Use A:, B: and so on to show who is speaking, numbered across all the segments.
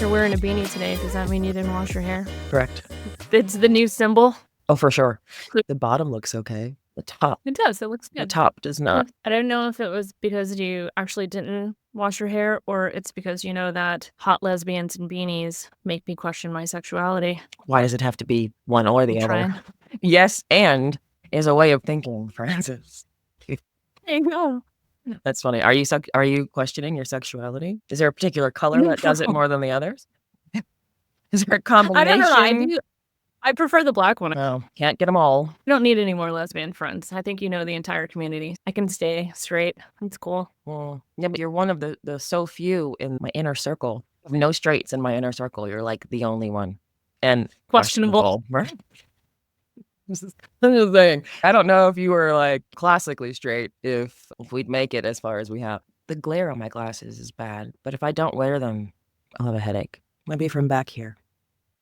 A: you're wearing a beanie today, does that mean you didn't wash your hair?
B: Correct.
A: It's the new symbol.
B: Oh, for sure. The bottom looks okay. The top.
A: It does. It looks
B: The
A: good.
B: top does not.
A: I don't know if it was because you actually didn't wash your hair or it's because you know that hot lesbians and beanies make me question my sexuality.
B: Why does it have to be one or the
A: I'm
B: other?
A: trying.
B: Yes, and is a way of thinking, Francis.
A: There you go.
B: That's funny. Are you questioning your sexuality? Is there a particular color that does it more than the others? Is there a
A: I
B: combination?
A: don't know. I prefer the black one.
B: Well, can't get them all.
A: I don't need any more lesbian friends. I think you know the entire community. I can stay straight. It's cool.
B: Well, yeah, but you're one of the so few in my inner circle. No straights in my inner circle. You're like the only one. And
A: Questionable.
B: Right? This is the thing. I don't know if you were like classically straight if we'd make it as far as we have. The glare on my glasses is bad, but if I don't wear them, I'll have a headache. Maybe from back here.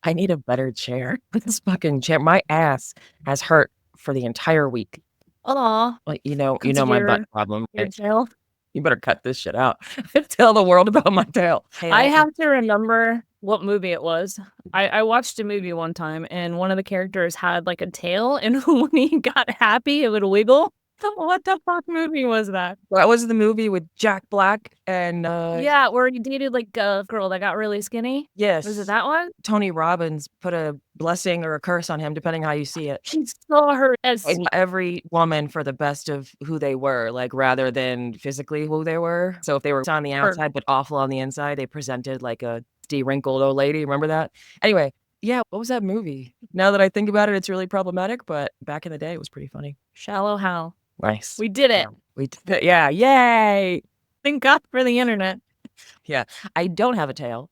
B: I need a better chair. This fucking chair. My ass has hurt for the entire week.
A: Aw.
B: Like, you know my butt problem.
A: Your
B: Right?
A: tail.
B: You better cut this shit out. Tell the world about my tail.
A: I have to remember what movie it was. I watched a movie one time and one of the characters had like a tail and when he got happy it would wiggle. What the fuck movie was that?
B: That was the movie with Jack Black and
A: Yeah, where he dated like a girl that got really skinny.
B: yes.
A: Was it that one?
B: Tony Robbins put a blessing or a curse on him, depending how you see it.
A: He saw her as
B: Every woman for the best of who they were, like rather than physically who they were. So if they were on the outside but awful on the inside, they presented like a de-wrinkled old lady. Remember that? Anyway, yeah, what was that movie? Now that I think about it, it's really problematic, but back in the day, it was pretty funny.
A: Shallow Hal.
B: Nice.
A: We did it.
B: Yeah, we did it. Yeah, yay!
A: Thank God for the internet.
B: Yeah, I don't have a tail.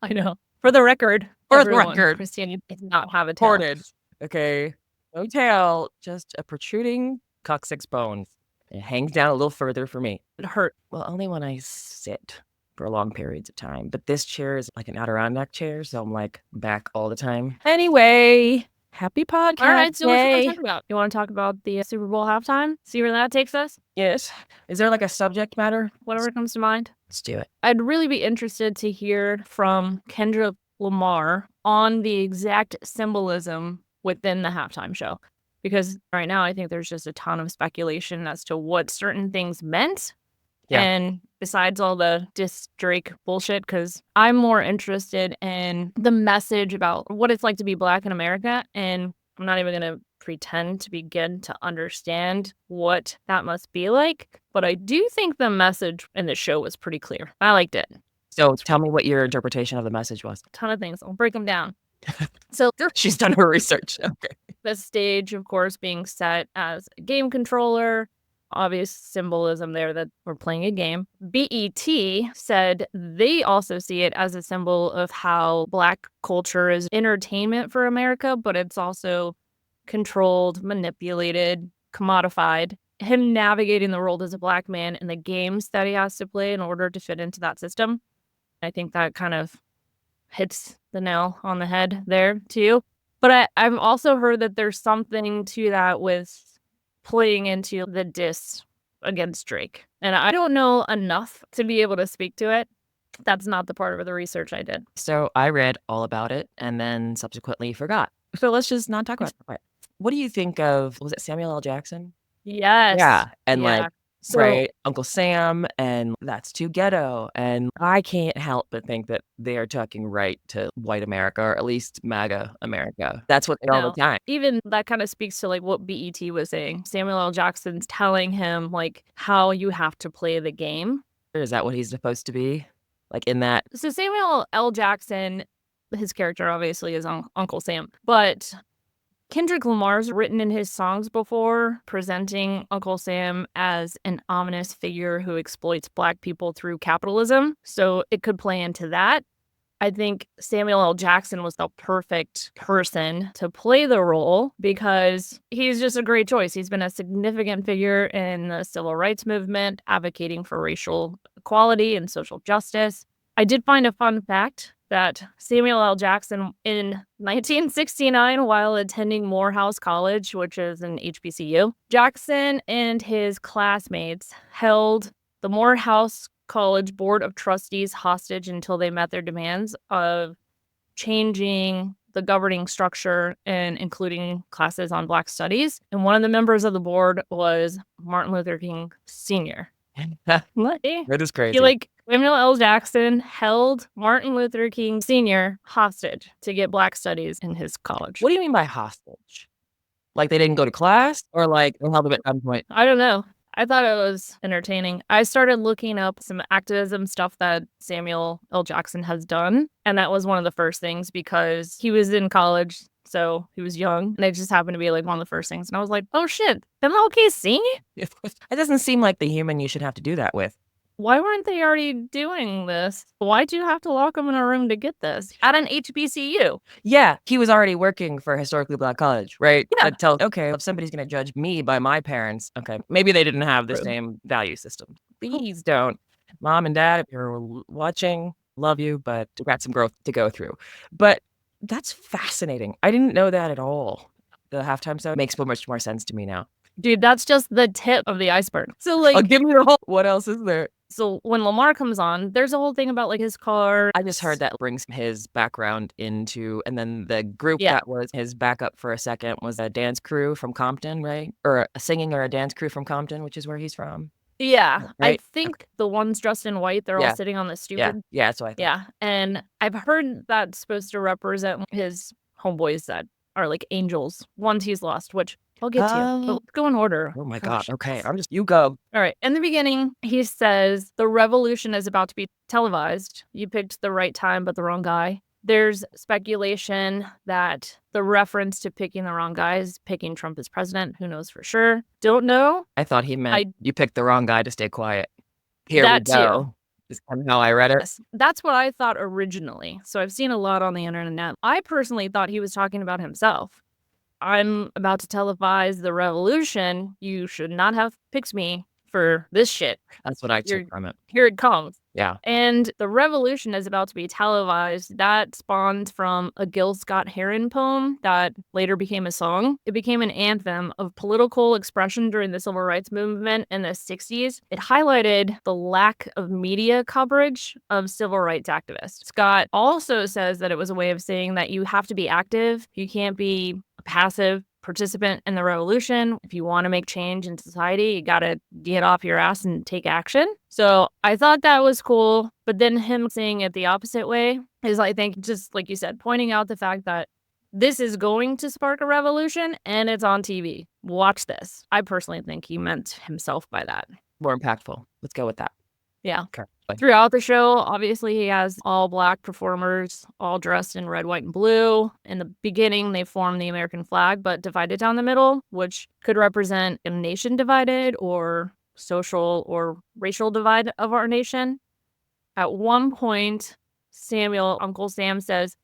A: I know. For the record. Christiane does not have a tail.
B: Reported. Okay. No tail, just a protruding coccyx bone. It hangs down a little further for me.
A: It hurt.
B: Well, only when I sit for long periods of time. But this chair is like an Adirondack chair, so I'm like back all the time. Anyway, happy podcast.
A: All right, so what you want to talk about? You want to talk about the Super Bowl halftime? See where that takes us?
B: Yes. Is there like a subject matter?
A: Whatever comes to mind.
B: Let's do it.
A: I'd really be interested to hear from Kendrick Lamar on the exact symbolism within the halftime show. Because right now I think there's just a ton of speculation as to what certain things meant.
B: Yeah.
A: And besides all the diss Drake bullshit, because I'm more interested in the message about what it's like to be Black in America. And I'm not even going to pretend to begin to understand what that must be like. But I do think the message in the show was pretty clear. I liked it.
B: So tell me what your interpretation of the message was.
A: A ton of things. I'll break them down. So
B: she's done her research. Okay.
A: The stage, of course, being set as a game controller. Obvious symbolism there that we're playing a game. BET said they also see it as a symbol of how Black culture is entertainment for America, but it's also controlled, manipulated, commodified. Him navigating the world as a Black man and the games that he has to play in order to fit into that system. I think that kind of hits the nail on the head there too. But I've also heard that there's something to that with playing into the diss against Drake. And I don't know enough to be able to speak to it. That's not the part of the research I did.
B: So I read all about it and then subsequently forgot. So let's just not talk about it. What do you think of, was it Samuel L. Jackson?
A: Yes.
B: Yeah. And like,
A: so,
B: right, Uncle Sam, and that's too ghetto. And I can't help but think that they are talking right to white America, or at least MAGA America. That's what they're all the time.
A: Even that kind of speaks to like what BET was saying. Samuel L. Jackson's telling him like how you have to play the game.
B: Is that what he's supposed to be? Like in that?
A: So Samuel L. Jackson, his character obviously is Uncle Sam, but Kendrick Lamar's written in his songs before, presenting Uncle Sam as an ominous figure who exploits Black people through capitalism. So it could play into that. I think Samuel L. Jackson was the perfect person to play the role because he's just a great choice. He's been a significant figure in the civil rights movement, advocating for racial equality and social justice. I did find a fun fact that Samuel L. Jackson in 1969, while attending Morehouse College, which is an HBCU, Jackson and his classmates held the Morehouse college board of trustees hostage until they met their demands of changing the governing structure and including classes on Black studies. And one of the members of the board was Martin Luther King Sr. What?
B: That is crazy.
A: He, like, Samuel L. Jackson held Martin Luther King Sr. hostage to get Black studies in his college.
B: What do you mean by hostage? Like they didn't go to class, or like they held them at gunpoint?
A: I don't know. I thought it was entertaining. I started looking up some activism stuff that Samuel L. Jackson has done, and that was one of the first things because he was in college, so he was young, and it just happened to be like one of the first things. And I was like, oh shit, MLK
B: It doesn't seem like the human you should have to do that with.
A: Why weren't they already doing this? Why'd you have to lock him in a room to get this? At an HBCU.
B: Yeah, he was already working for a historically Black college, right?
A: Yeah.
B: Okay, if somebody's going to judge me by my parents, okay, maybe they didn't have the
A: True.
B: same value system. Please don't. Mom and Dad, if you're watching, love you, but we've got some growth to go through. But that's fascinating. I didn't know that at all. The halftime show makes so much more sense to me now.
A: Dude, that's just the tip of the iceberg. So, like,
B: Oh, give me the whole. What else is there?
A: So when Lamar comes on, there's a whole thing about like his car.
B: I just heard that brings his background into, and then the group
A: Yeah.
B: that was his backup for a second was a dance crew from Compton, right? Or a singing or a dance crew from Compton, which is where he's from.
A: Yeah.
B: Right?
A: I think the ones dressed in white, they're
B: Yeah.
A: all sitting on the stupid.
B: Yeah, that's what I thought.
A: Yeah. And I've heard that's supposed to represent his homeboys that are like angels, ones he's lost, which I'll get to. But let's go in order.
B: Oh my
A: Gosh.
B: God. Okay. You go.
A: All right. In the beginning, he says the revolution is about to be televised. You picked the right time, but the wrong guy. There's speculation that the reference to picking the wrong guy is picking Trump as president. Who knows for sure? Don't know.
B: I thought he meant you picked the wrong guy to stay quiet. Here
A: That
B: we go.
A: too.
B: Is kind of how I read it.
A: Yes, that's what I thought originally. So I've seen a lot on the internet. I personally thought he was talking about himself. I'm about to televise the revolution. You should not have picked me for this shit.
B: That's what I took from it.
A: Here it comes.
B: Yeah.
A: And the revolution is about to be televised. That spawned from a Gil Scott-Heron poem that later became a song. It became an anthem of political expression during the civil rights movement in the 60s. It highlighted the lack of media coverage of civil rights activists. Scott also says that it was a way of saying that you have to be active. You can't be a passive participant in the revolution. If you want to make change in society, you got to get off your ass and take action. So I thought that was cool. But then him saying it the opposite way is, I think, just like you said, pointing out the fact that this is going to spark a revolution and it's on TV. Watch this. I personally think he meant himself by that.
B: More impactful. Let's go with that.
A: Yeah.
B: Okay.
A: Throughout the show, obviously, he has all Black performers, all dressed in red, white, and blue. In the beginning, they form the American flag, but divided down the middle, which could represent a nation divided or social or racial divide of our nation. At one point, Uncle Sam says,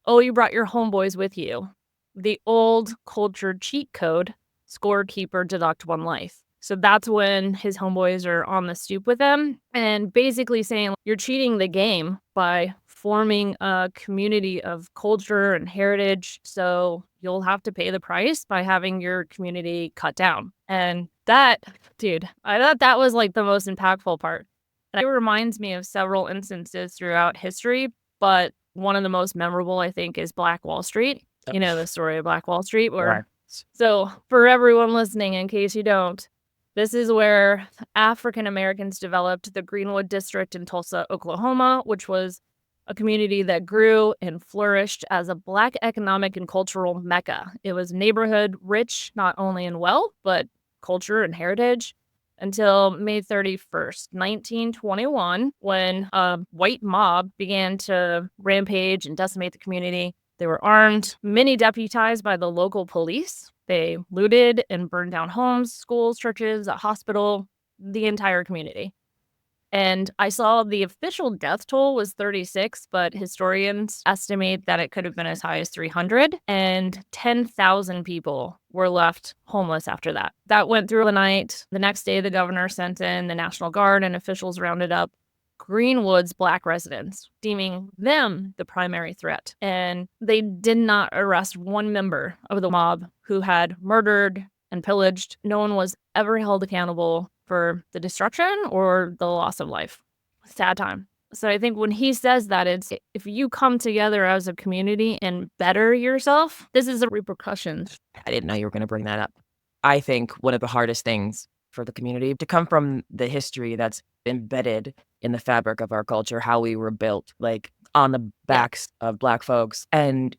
A: "Oh, you brought your homeboys with you." The old culture cheat code, scorekeeper deduct one life. So that's when his homeboys are on the stoop with him and basically saying you're cheating the game by forming a community of culture and heritage. So you'll have to pay the price by having your community cut down. And that, dude, I thought that was like the most impactful part. And it reminds me of several instances throughout history, but one of the most memorable, I think, is Black Wall Street. You know the story of Black Wall Street?
B: Right.
A: So for everyone listening, in case you don't, this is where African Americans developed the Greenwood District in Tulsa, Oklahoma, which was a community that grew and flourished as a Black economic and cultural mecca. It was a neighborhood rich not only in wealth, but culture and heritage until May 31st, 1921, when a white mob began to rampage and decimate the community. They were armed, many deputized by the local police. They looted and burned down homes, schools, churches, a hospital, the entire community. And I saw the official death toll was 36, but historians estimate that it could have been as high as 300, and 10,000 people were left homeless after that. That went through the night. The next day, the governor sent in the National Guard, and officials rounded up Greenwood's Black residents, deeming them the primary threat. And they did not arrest one member of the mob who had murdered and pillaged. No one was ever held accountable for the destruction or the loss of life. sad time. So I think when he says that, it's if you come together as a community and better yourself, this is the repercussions.
B: I didn't know you were going to bring that up. I think one of the hardest things for the community to come from the history that's embedded in the fabric of our culture, how we were built, like on the backs of Black folks. And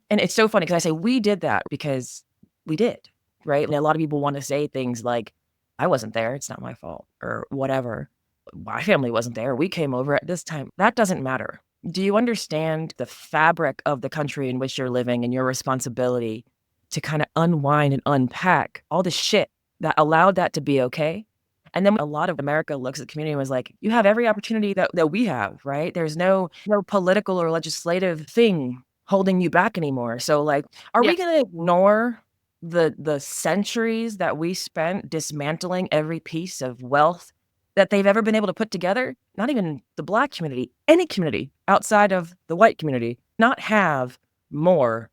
B: it's so funny because I say we did that because we did, right? And a lot of people want to say things like, I wasn't there, it's not my fault, or whatever. My family wasn't there, we came over at this time. That doesn't matter. Do you understand the fabric of the country in which you're living and your responsibility to kind of unwind and unpack all the shit that allowed that to be okay? And then a lot of America looks at the community and was like, you have every opportunity that we have, right? There's no political or legislative thing holding you back anymore. So like, are we going to ignore the centuries that we spent dismantling every piece of wealth that they've ever been able to put together? Not even the Black community, any community outside of the white community, not have more.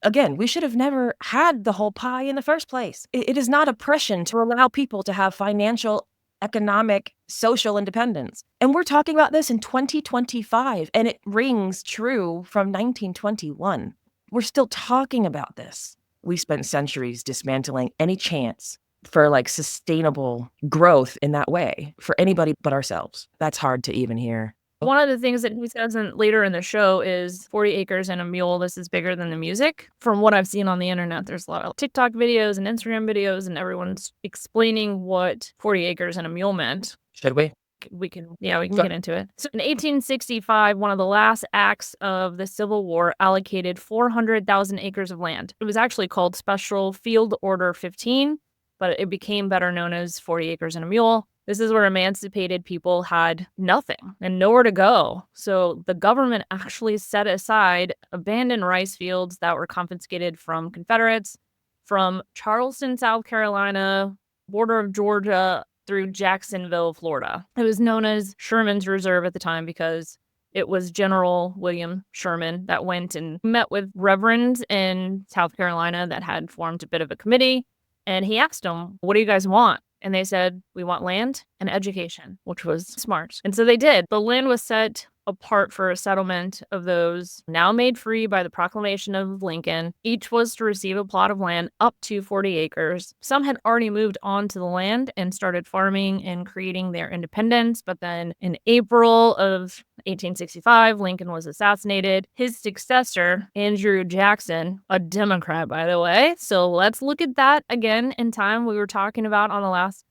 B: Again, we should have never had the whole pie in the first place. It is not oppression to allow people to have financial, economic, social independence. And we're talking about this in 2025, and it rings true from 1921. We're still talking about this. We spent centuries dismantling any chance for like sustainable growth in that way for anybody but ourselves. That's hard to even hear.
A: One of the things that he says later in the show is 40 acres and a mule. This is bigger than the music. From what I've seen on the internet, there's a lot of TikTok videos and Instagram videos, and everyone's explaining what 40 acres and a mule meant.
B: Should we?
A: We can get into it. So in 1865, one of the last acts of the Civil War allocated 400,000 acres of land. It was actually called Special Field Order 15, but it became better known as 40 acres and a mule. This is where emancipated people had nothing and nowhere to go. So the government actually set aside abandoned rice fields that were confiscated from Confederates from Charleston, South Carolina, border of Georgia, through Jacksonville, Florida. It was known as Sherman's Reserve at the time because it was General William Sherman that went and met with reverends in South Carolina that had formed a bit of a committee. And he asked them, what do you guys want? And they said, we want land and education, which was smart. And so they did. The land was set apart for a settlement of those now made free by the proclamation of Lincoln. Each was to receive a plot of land up to 40 acres. Some had already moved onto the land and started farming and creating their independence. But then in April of 1865, Lincoln was assassinated. His successor, Andrew Jackson, a Democrat, by the way. So let's look at that again in time. We were talking about on the last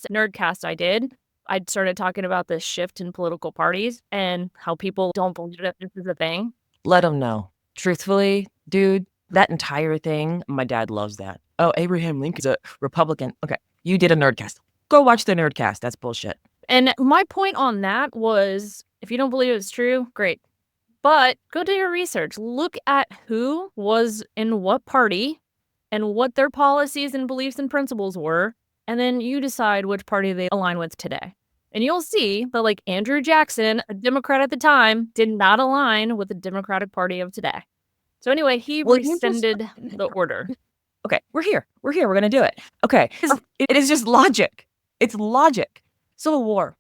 A: Nerdcast I did. I started talking about this shift in political parties and how people don't believe that this is a thing.
B: Let them know. Truthfully, dude, that entire thing, my dad loves that. Oh, Abraham Lincoln's a Republican. Okay, you did a Nerdcast. Go watch the Nerdcast. That's bullshit.
A: And my point on that was, if you don't believe it's true, great. But go do your research. Look at who was in what party and what their policies and beliefs and principles were. And then you decide which party they align with today. And you'll see that, like, Andrew Jackson, a Democrat at the time, did not align with the Democratic Party of today. So anyway, he rescinded the order.
B: Okay, we're here. We're going to do it. Okay, it is just logic. It's logic. Civil War,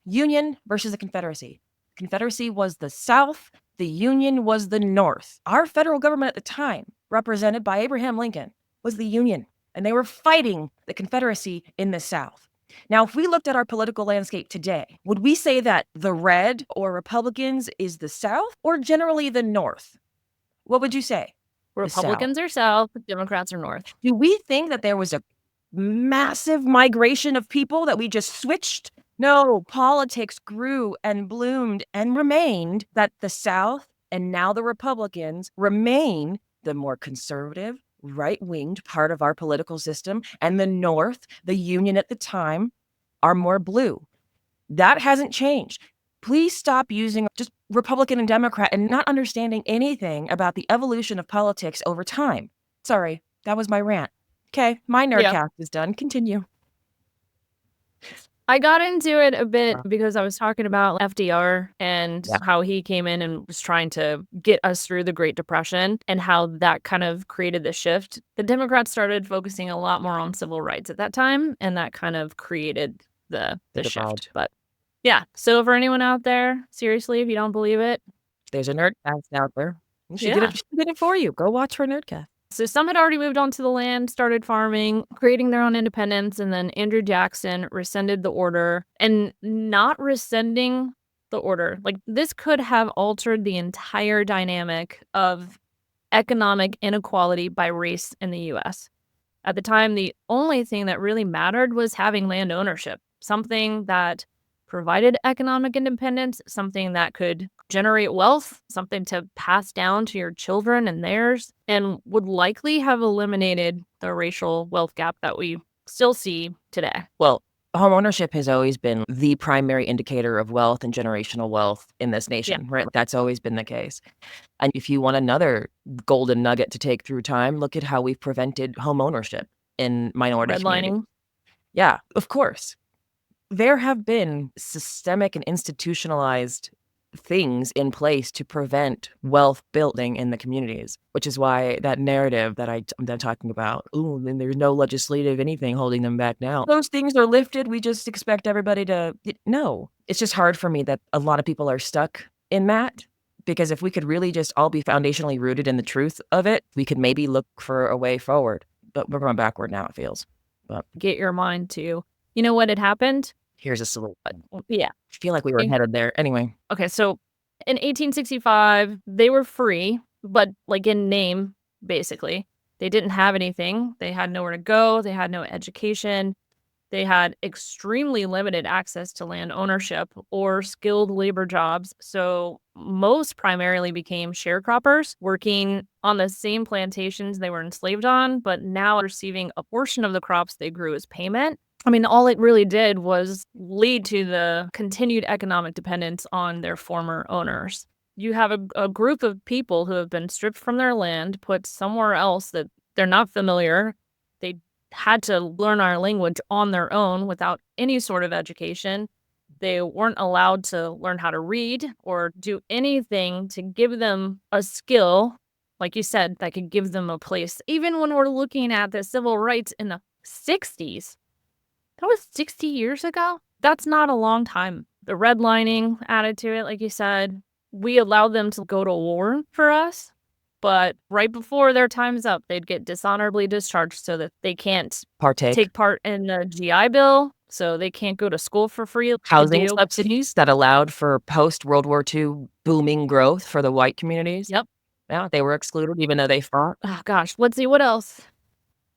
B: Union versus the Confederacy. Confederacy was the South. The Union was the North. Our federal government at the time, represented by Abraham Lincoln, was the Union. And they were fighting the Confederacy in the South. Now, if we looked at our political landscape today, would we say that the red or Republicans is the South or generally the North? What would you say?
A: Republicans are South, Democrats are North.
B: Do we think that there was a massive migration of people that we just switched? No, politics grew and bloomed and remained that the South and now the Republicans remain the more conservative, right-winged part of our political system, and the North, the Union at the time, are more blue. That hasn't changed. Please stop using just Republican and Democrat and not understanding anything about the evolution of politics over time. Sorry, that was my rant. Okay, my Nerdcast is done. Continue.
A: I got into it a bit because I was talking about FDR and how he came in and was trying to get us through the Great Depression and how that kind of created the shift. The Democrats started focusing a lot more on civil rights at that time, and that kind of created the shift. But Yeah. So for anyone out there, seriously, if you don't believe it,
B: There's a nerdcast out there. She did
A: yeah.
B: it. She did it for you. Go watch her nerdcast.
A: So some had already moved onto the land, started farming, creating their own independence, and then Andrew Jackson rescinded the order. And not rescinding the order, like this could have altered the entire dynamic of economic inequality by race in the US. At the time, the only thing that really mattered was having land ownership, something that provided economic independence, something that could generate wealth, something to pass down to your children and theirs, and would likely have eliminated the racial wealth gap that we still see today.
B: Well, home ownership has always been the primary indicator of wealth and generational wealth in this nation, right? That's always been the case. And if you want another golden nugget to take through time, look at how we've prevented home ownership in minority communities.
A: Redlining.
B: Yeah, of course. There have been systemic and institutionalized things in place to prevent wealth building in the communities, which is why that narrative that I'm talking about, ooh, and there's no legislative anything holding them back now. Those things are lifted. We just expect everybody to no. It's just hard for me that a lot of people are stuck in that, because if we could really just all be foundationally rooted in the truth of it, we could maybe look for a way forward. But we're going backward now, it feels. But
A: Get your mind to, you know what had happened?
B: here's a silhouette.
A: Yeah.
B: I feel like we were headed there. Anyway.
A: Okay, so in 1865, they were free, but like in name, basically. They didn't have anything. They had nowhere to go. They had no education. They had extremely limited access to land ownership or skilled labor jobs. So most primarily became sharecroppers, working on the same plantations they were enslaved on, but now receiving a portion of the crops they grew as payment. I mean, all it really did was lead to the continued economic dependence on their former owners. You have a group of people who have been stripped from their land, put somewhere else that they're not familiar. They had to learn our language on their own without any sort of education. They weren't allowed to learn how to read or do anything to give them a skill, like you said, that could give them a place. Even when we're looking at the civil rights in the 60s, that was 60 years ago. That's not a long time. The redlining added to it, like you said. We allowed them to go to war for us, but right before their time's up, they'd get dishonorably discharged so that they can't take part in the GI Bill, so they can't go to school for free.
B: Housing subsidies that allowed for post-World War II booming growth for the white communities.
A: Yep.
B: Yeah, they were excluded even though they fought.
A: Oh, gosh. Let's see. What else?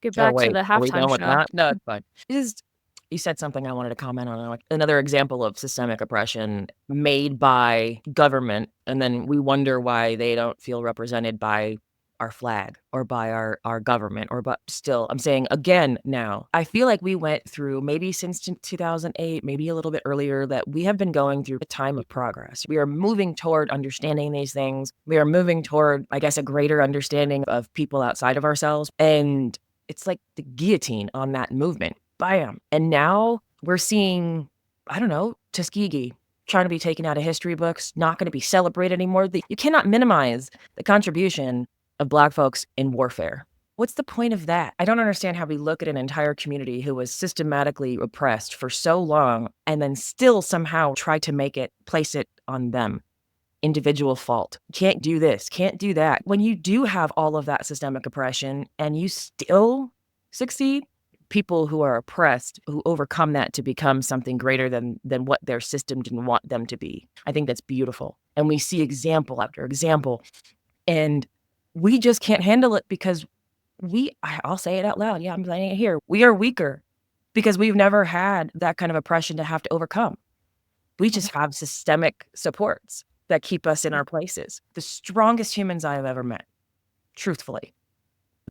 A: Get back to the
B: Are we done
A: halftime
B: with
A: show.
B: that? No, it's fine. You said something I wanted to comment on, like another example of systemic oppression made by government, and then we wonder why they don't feel represented by our flag or by our government, but still, I'm saying again now, I feel like we went through, maybe since 2008, maybe a little bit earlier, that we have been going through a time of progress. We are moving toward understanding these things. We are moving toward, I guess, a greater understanding of people outside of ourselves. And it's like the guillotine on that movement. Bam. And now we're seeing, I don't know, Tuskegee trying to be taken out of history books, not going to be celebrated anymore. You cannot minimize the contribution of Black folks in warfare. What's the point of that? I don't understand how we look at an entire community who was systematically oppressed for so long and then still somehow try to place it on them. Individual fault. Can't do this, can't do that. When you do have all of that systemic oppression and you still succeed, people who are oppressed, who overcome that to become something greater than what their system didn't want them to be. I think that's beautiful. And we see example after example. And we just can't handle it because I'll say it out loud. Yeah, I'm saying it here. We are weaker because we've never had that kind of oppression to have to overcome. We just have systemic supports that keep us in our places. The strongest humans I have ever met, truthfully.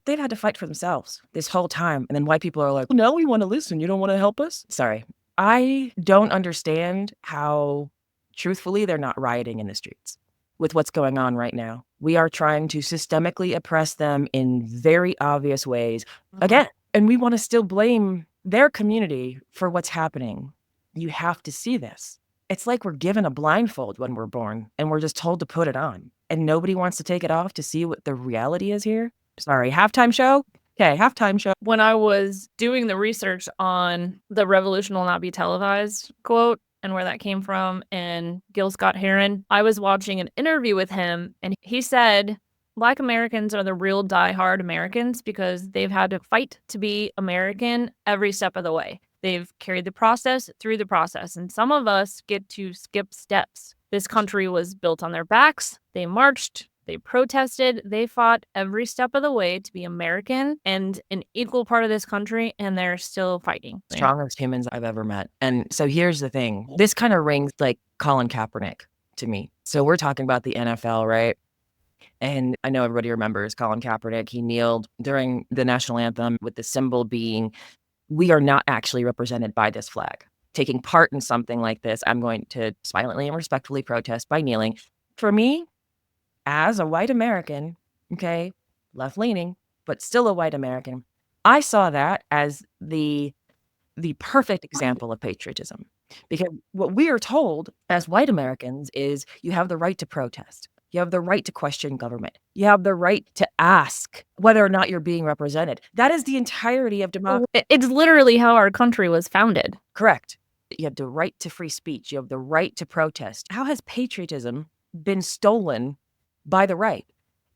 B: They've had to fight for themselves this whole time. And then white people are like, well, no, we want to listen. You don't want to help us? Sorry. I don't understand how, truthfully, they're not rioting in the streets with what's going on right now. We are trying to systemically oppress them in very obvious ways. Again, and we want to still blame their community for what's happening. You have to see this. It's like we're given a blindfold when we're born and we're just told to put it on. And nobody wants to take it off to see what the reality is here. Sorry, halftime show? Okay, halftime show.
A: When I was doing the research on the revolution will not be televised quote, and where that came from, and Gil Scott-Heron. I was watching an interview with him, and he said Black Americans are the real diehard Americans because they've had to fight to be American every step of the way. They've carried the process through the process, and some of us get to skip steps. This country was built on their backs. They marched, they protested, they fought every step of the way to be American and an equal part of this country, and they're still fighting.
B: Strongest humans I've ever met. And so here's the thing. This kind of rings like Colin Kaepernick to me. So we're talking about the NFL, right? And I know everybody remembers Colin Kaepernick. He kneeled during the national anthem with the symbol being, we are not actually represented by this flag. Taking part in something like this, I'm going to silently and respectfully protest by kneeling. For me, as a white American, okay, left-leaning, but still a white American, I saw that as the perfect example of patriotism. Because what we are told as white Americans is you have the right to protest. You have the right to question government. You have the right to ask whether or not you're being represented. That is the entirety of democracy.
A: It's literally how our country was founded.
B: Correct. You have the right to free speech. You have the right to protest. How has patriotism been stolen by the right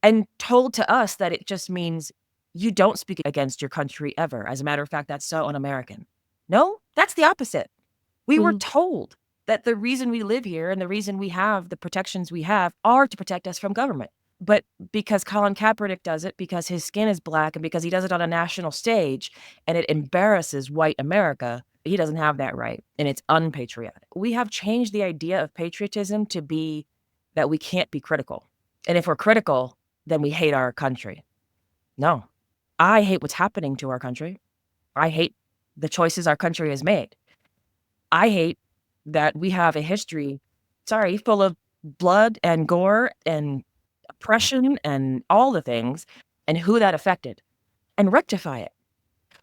B: and told to us that it just means you don't speak against your country ever? As a matter of fact, that's so un-American. No, that's the opposite. We were told that the reason we live here and the reason we have the protections we have are to protect us from government. But because Colin Kaepernick does it, because his skin is black, and because he does it on a national stage, and it embarrasses white America, he doesn't have that right, and it's unpatriotic. We have changed the idea of patriotism to be that we can't be critical. And if we're critical, then we hate our country. No, I hate what's happening to our country. I hate the choices our country has made. I hate that we have a history, full of blood and gore and oppression and all the things, and who that affected, and rectify it.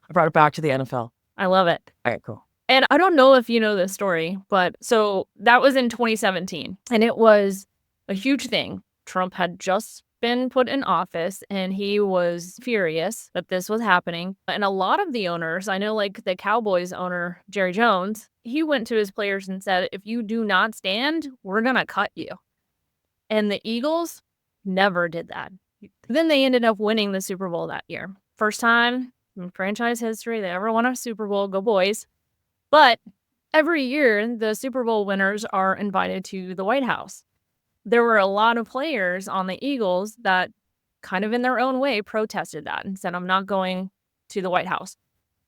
B: I brought it back to the NFL.
A: I love it.
B: All right, cool.
A: And I don't know if you know this story, but so that was in 2017, and it was a huge thing. Trump had just been put in office, and he was furious that this was happening. And a lot of the owners, I know like the Cowboys owner, Jerry Jones, he went to his players and said, if you do not stand, we're going to cut you. And the Eagles never did that. Then they ended up winning the Super Bowl that year. First time in franchise history they ever won a Super Bowl. Go Boys. But every year, the Super Bowl winners are invited to the White House. There were a lot of players on the Eagles that kind of in their own way protested that and said, I'm not going to the White House.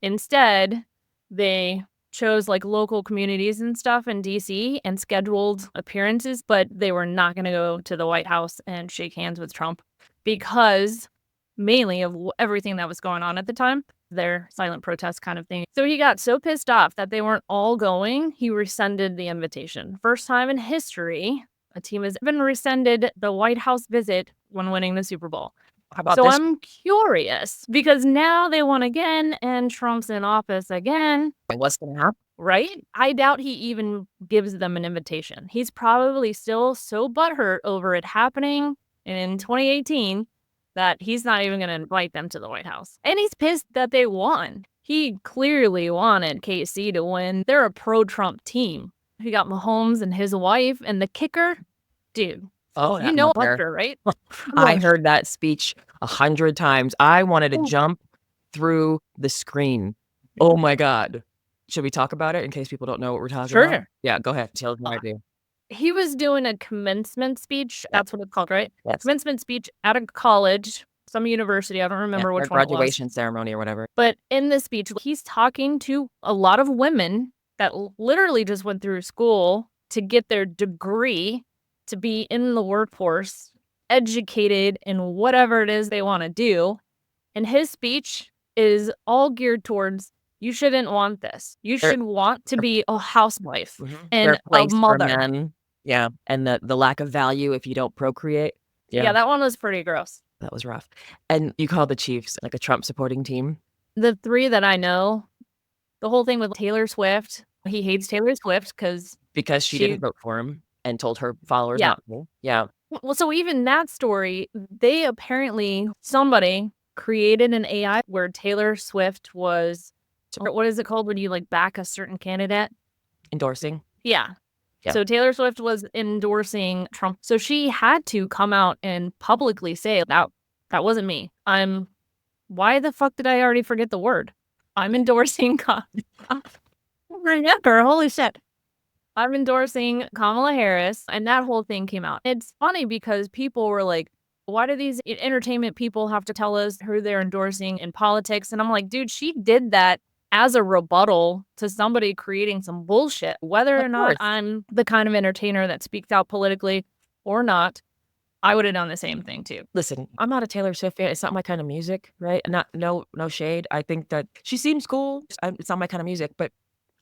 A: Instead, they chose like local communities and stuff in DC and scheduled appearances, but they were not going to go to the White House and shake hands with Trump because mainly of everything that was going on at the time, their silent protest kind of thing. So he got so pissed off that they weren't all going, he rescinded the invitation. First time in history, a team has even rescinded the White House visit when winning the Super Bowl.
B: How about
A: so
B: this?
A: I'm curious because now they won again and Trump's in office again.
B: What's going to happen?
A: Right? I doubt he even gives them an invitation. He's probably still so butthurt over it happening in 2018 that he's not even going to invite them to the White House. And he's pissed that they won. He clearly wanted KC to win. They're a pro-Trump team. He got Mahomes and his wife and the kicker. Dude,
B: Oh,
A: you know Butker, right?
B: I heard that speech 100 times. I wanted to jump through the screen. Oh my God. Should we talk about it in case people don't know what we're talking about?
A: Sure.
B: Yeah, go ahead. Tell me what I do.
A: He was doing a commencement speech. That's what it's called, right?
B: Yes.
A: Commencement speech at a college, some university. I don't remember which one it was.
B: Graduation ceremony or whatever.
A: But in this speech, he's talking to a lot of women that literally just went through school to get their degree, to be in the workforce, educated in whatever it is they want to do. And his speech is all geared towards, you shouldn't want this. You should want to be a housewife and a mother.
B: Yeah, and the lack of value if you don't procreate.
A: Yeah, that one was pretty gross.
B: That was rough. And you call the Chiefs like a Trump supporting team?
A: The three that I know, the whole thing with Taylor Swift, he hates Taylor Swift because
B: she didn't vote for him and told her followers not to. Yeah.
A: Well, so even that story, they apparently, somebody created an AI where Taylor Swift was, what is it called when you like back a certain candidate?
B: Endorsing.
A: Yeah.
B: Yeah.
A: So Taylor Swift was endorsing Trump. So she had to come out and publicly say that wasn't me. Why the fuck did I already forget the word? I'm endorsing remember, holy shit. I'm endorsing Kamala Harris, and that whole thing came out. It's funny because people were like, why do these entertainment people have to tell us who they're endorsing in politics? And I'm like, dude, she did that as a rebuttal to somebody creating some bullshit. Whether
B: Of
A: or not
B: course.
A: I'm the kind of entertainer that speaks out politically or not, I would have done the same thing too.
B: Listen, I'm not a Taylor Swift fan. It's not my kind of music, right? Not no shade. I think that she seems cool. It's not my kind of music, but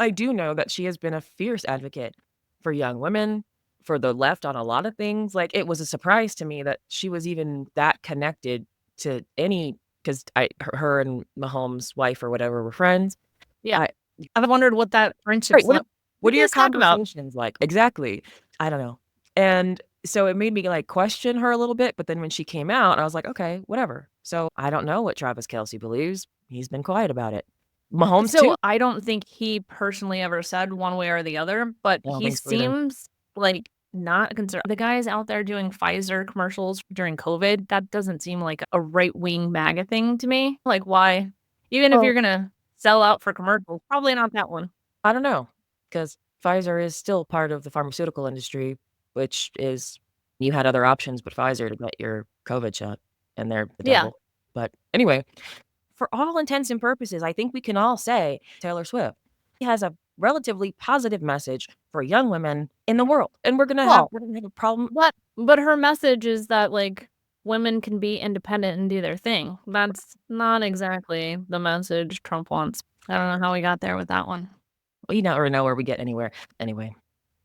B: I do know that she has been a fierce advocate for young women, for the left on a lot of things. Like, it was a surprise to me that she was even that connected to any, because her and Mahomes' wife or whatever were friends.
A: Yeah.
B: I
A: I've wondered what that friendship's
B: Right,
A: like.
B: what are
A: you
B: your
A: guys talk about?
B: conversations like? Exactly. I don't know. And so it made me, like, question her a little bit, but then when she came out, I was like, "Okay, whatever." So I don't know what Travis Kelce believes. He's been quiet about it. Mahomes
A: So
B: too?
A: I don't think he personally ever said one way or the other, but
B: I don't
A: he
B: think so either.
A: seems like not concerned. The guys out there doing Pfizer commercials during COVID, that doesn't seem like a right wing MAGA thing to me. Like, why? Even if you're
B: Well,
A: going to sell out for commercials, probably not that one.
B: I don't know, because Pfizer is still part of the pharmaceutical industry, which is, you had other options but Pfizer to get your COVID shot, and they're the
A: Yeah.
B: devil. But anyway, for all intents and purposes, I think we can all say Taylor Swift has a relatively positive message for young women in the world, and
A: Well,
B: we're gonna have a problem.
A: but her message is that like women can be independent and do their thing. That's not exactly the message Trump wants. I don't know how we got there with that one.
B: We never know where we get anywhere. Anyway,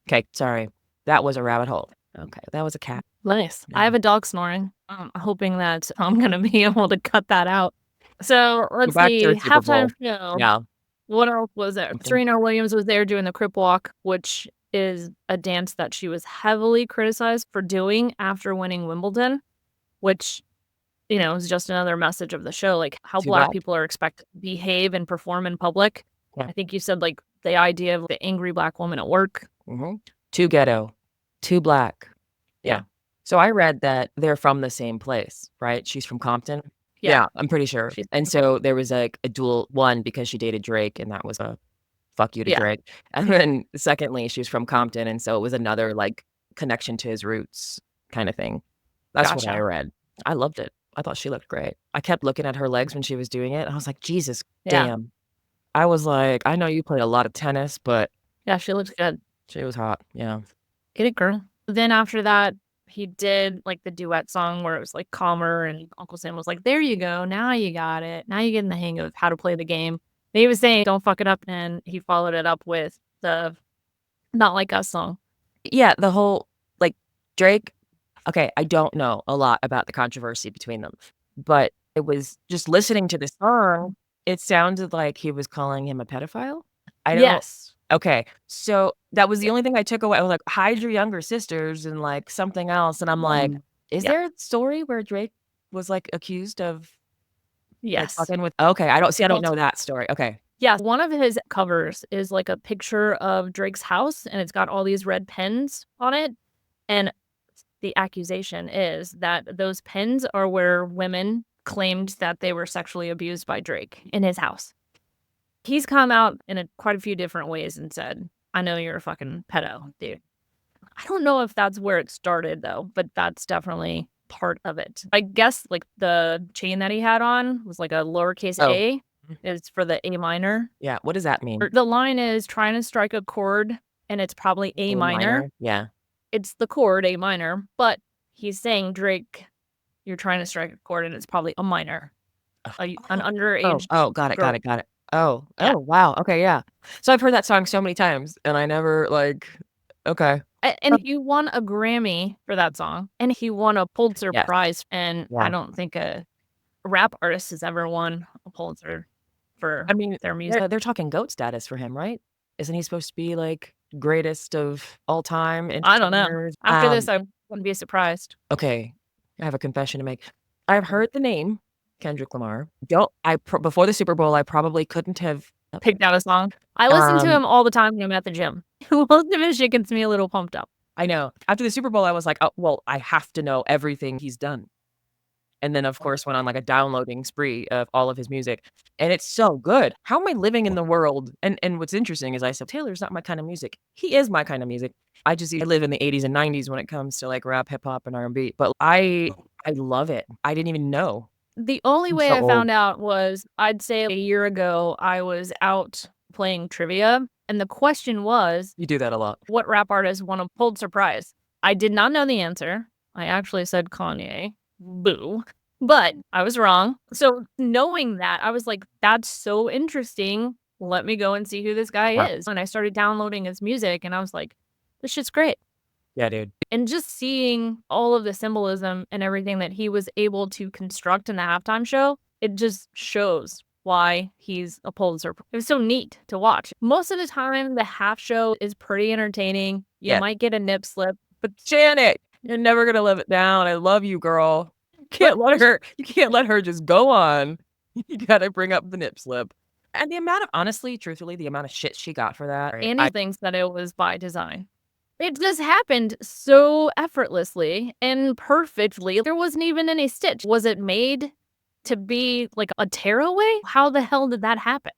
B: okay, sorry, that was a rabbit hole. Okay, that was a cat.
A: Nice. I
B: Yeah.
A: have a dog snoring. I'm hoping that I'm gonna be able to cut that out. So
B: Go
A: let's
B: back to
A: see.
B: the Super
A: Halftime
B: Bowl.
A: show.
B: Yeah.
A: What else was there?
B: Okay.
A: Serena Williams was there doing the crip walk, which is a dance that she was heavily criticized for doing after winning Wimbledon, which, is just another message of the show, like how
B: Too
A: Black
B: black.
A: people are expected to behave and perform in public.
B: Yeah.
A: I think you said like the idea of the angry Black woman at work.
B: Too ghetto. Too black.
A: Yeah.
B: Yeah. So I read that they're from the same place, right? She's from Compton.
A: Yeah.
B: I'm pretty sure. And so there was, like, a dual one because she dated Drake, and that was a fuck you to
A: Yeah.
B: Drake. And then secondly, she was from Compton, and so it was another, like, connection to his roots kinda thing. That's what I
A: Gotcha.
B: read. I loved it. I thought she looked great. I kept looking at her legs when she was doing it, and I was like, "Jesus,
A: Yeah.
B: damn." I was like, "I know you play a lot of tennis, but
A: Yeah, she looks good.
B: she was hot." Yeah.
A: Get it, girl. Then after that, he did, like, the duet song where it was, like, calmer, and Uncle Sam was like, "There you go, now you got it. Now you're getting the hang of how to play the game." And he was saying, "Don't fuck it up," and he followed it up with the Not Like Us song.
B: Yeah, the whole, like, Drake, okay, I don't know a lot about the controversy between them, but it was just listening to the song, it sounded like he was calling him a pedophile? I don't
A: Yes.
B: Okay, so that was the only thing I took away. I was like, "Hide your younger sisters," and, like, something else, and I'm like, is
A: Yeah.
B: there a story where Drake was, like, accused of, like,
A: Yes.
B: fucking with okay, I don't
A: Well,
B: know that story. Okay.
A: yeah, one of his covers is, like, a picture of Drake's house, and it's got all these red pens on it, and the accusation is that those pens are where women claimed that they were sexually abused by Drake in his house. He's come out in quite a few different ways and said, "I know you're a fucking pedo, dude." I don't know if that's where it started though, but that's definitely part of it. I guess like the chain that he had on was like a lowercase
B: Oh.
A: a is for the A minor.
B: Yeah, what does that mean?
A: Or the line is trying to strike a chord and it's probably A
B: A
A: minor.
B: minor? Yeah.
A: It's the chord A minor, but he's saying, Drake, you're trying to strike a chord and it's probably a minor. An underage
B: Got it, got
A: girl.
B: it, got it. Oh,
A: Yeah.
B: wow, okay, yeah. So I've heard that song so many times, and I never, like okay.
A: And he won a Grammy for that song, and he won a Pulitzer
B: Yes.
A: Prize, and I
B: Yeah.
A: don't think a rap artist has ever won a Pulitzer for
B: I mean,
A: their music.
B: they're talking GOAT status for him, right? Isn't he supposed to be, like, greatest of all time
A: I don't know.
B: entertainers?
A: After this, I wouldn't be surprised.
B: Okay, I have a confession to make. I've heard the name Kendrick Lamar. Don't I pr Before the Super Bowl, I probably couldn't have
A: picked out a song. I listen to him all the time when I'm at the gym. Most of his shit gets me a little pumped up.
B: I know. After the Super Bowl, I was like, "Oh, well, I have to know everything he's done." And then, of course, went on, like, a downloading spree of all of his music, and it's so good. How am I living in the world? And what's interesting is I said, "Taylor's not my kind of music." He is my kind of music. I live in the '80s and '90s when it comes to, like, rap, hip hop, and R&B, but I love it. I didn't even know.
A: The only
B: I'm
A: way
B: so
A: I
B: old.
A: found out was, I'd say a year ago, I was out playing trivia, and the question was,
B: You do that a lot.
A: what rap artist won a Pulitzer Prize? I did not know the answer. I actually said Kanye. Boo. But I was wrong. So knowing that, I was like, that's so interesting. Let me go and see who this guy
B: Yeah.
A: is. And I started downloading his music, and I was like, this shit's great.
B: Yeah, dude.
A: And just seeing all of the symbolism and everything that he was able to construct in the halftime show, it just shows why he's a Pulitzer. It was so neat to watch. Most of the time, the half show is pretty entertaining. You
B: Yeah.
A: might get a nip slip,
B: But Janet, you're never gonna live it down. I love you, girl. You can't let her just go on. You gotta bring up the nip slip. And the amount of honestly, truthfully, the amount of shit she got for that, right?
A: and he thinks that it was by design. It just happened so effortlessly and perfectly. There wasn't even any stitch. Was it made to be like a tearaway? How the hell did that happen?